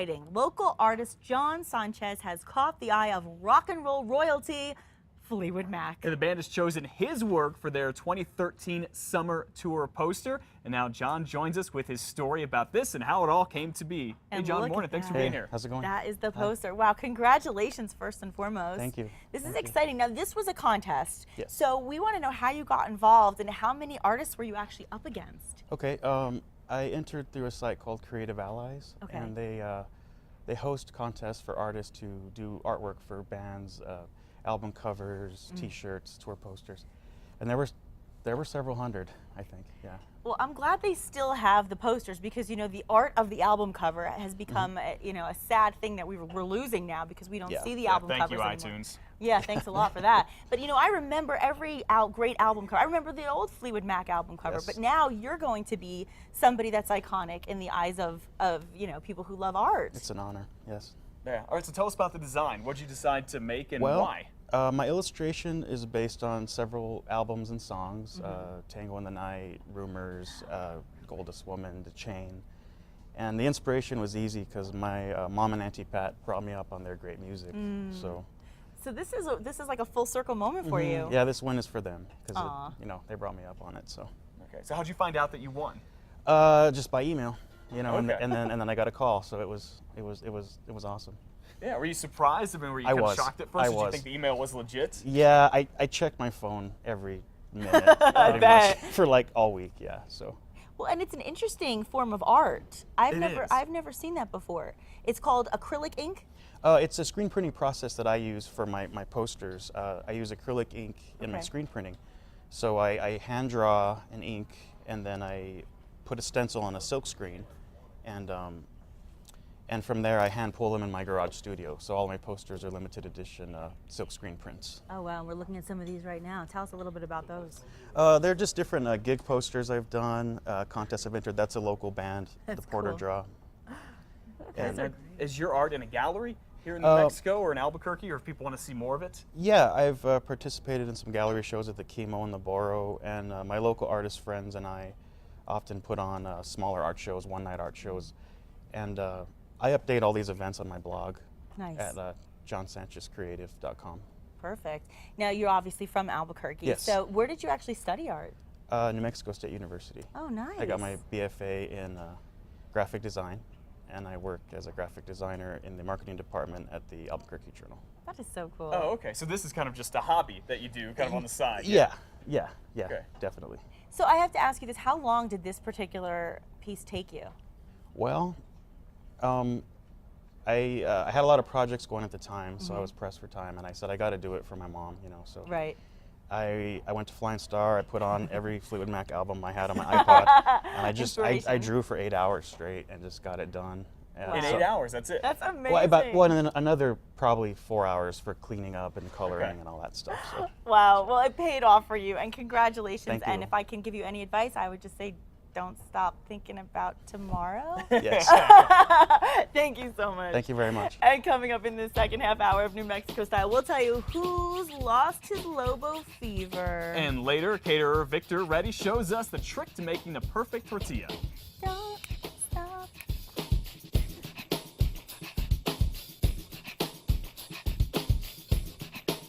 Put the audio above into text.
exciting. Local artist Jon Sanchez has caught the eye of rock and roll royalty, Fleetwood Mac. And the band has chosen his work for their 2013 summer tour poster. And now Jon joins us with his story about this and how it all came to be. And hey, Jon, look morning. at Thanks for that. being here. How's it going? That is the poster. Wow, congratulations first and foremost. Thank you. This is Thank you. exciting. Now, this was a contest. Yes. So we want to know how you got involved and how many artists were you actually up against? Okay, I entered through a site called Creative Allies, Okay. and they host contests for artists to do artwork for bands, album covers, T-shirts, tour posters, and there were several hundred, I think. Yeah. Well, I'm glad they still have the posters because, you know, the art of the album cover has become, you know, a sad thing that we're losing now because we don't Yeah. see the Yeah, album thank covers you, anymore. iTunes. Yeah, thanks a lot for that. But, you know, I remember every great album cover. I remember the old Fleetwood Mac album cover, Yes. but now you're going to be somebody that's iconic in the eyes of you know, people who love art. It's an honor. Yes. Yeah. All right, so tell us about the design. What did you decide to make and Well, why? my illustration is based on several albums and songs: Tango in the Night, Rumors, Goldust Woman, The Chain. And the inspiration was easy because my mom and Auntie Pat brought me up on their great music. So this is like a full circle moment for you. Yeah, this one is for them because Aw. you know, they brought me up on it. So Okay, so how'd you find out that you won? just by email, you know, Okay. and then I got a call. So it was awesome. Yeah, were you surprised? I mean, were you I kind of was. shocked at first? I Did you was. think the email was legit? Yeah, I checked my phone every minute pretty bet. much for like all week. Yeah, so. Well, and it's an interesting form of art. I've It is. never seen that before. It's called acrylic ink. It's a screen printing process that I use for my posters. I use acrylic ink in my Okay. screen printing. So I hand draw an ink and then I put a stencil on a silk screen, and from there I hand pull them in my garage studio. So all my posters are limited edition silk screen prints. Oh wow, we're looking at some of these right now. Tell us a little bit about those. They're just different gig posters I've done, contests I've entered. That's a local band, That's the Porter cool. Draw. Those are Is your art in a gallery here in New Mexico or in Albuquerque, or if people want to see more of it? Yeah, I've participated in some gallery shows at the Chemo and the Boro, and my local artist friends and I often put on smaller art shows, one-night art shows, and I update all these events on my blog Nice. at jonsanchezcreative.com. Perfect. Now you're obviously from Albuquerque. Yes. So where did you actually study art? New Mexico State University. Oh, nice. I got my BFA in graphic design, and I work as a graphic designer in the marketing department at the Albuquerque Journal. That is so cool. Oh, okay. So this is kind of just a hobby that you do kind of on the side. Yeah, Okay. definitely. So I have to ask you this: how long did this particular piece take you? Well, I had a lot of projects going at the time, so I was pressed for time, and I said I got to do it for my mom, you know. So Right. I went to Flying Star. I put on every Fleetwood Mac album I had on my iPod, and I Inspiration. drew for 8 hours straight and just got it done. And In Wow. 8 hours, that's it. That's amazing. Well, and then another probably 4 hours for cleaning up and coloring Okay. and all that stuff. So. Wow. Well, it paid off for you, and congratulations. Thank And you. if I can give you any advice, I would just say, don't stop thinking about tomorrow. Yes. Thank you so much. Thank you very much. And coming up in the second half hour of New Mexico Style, we'll tell you who's lost his Lobo fever. And later, caterer Victor Reddy shows us the trick to making the perfect tortilla. Don't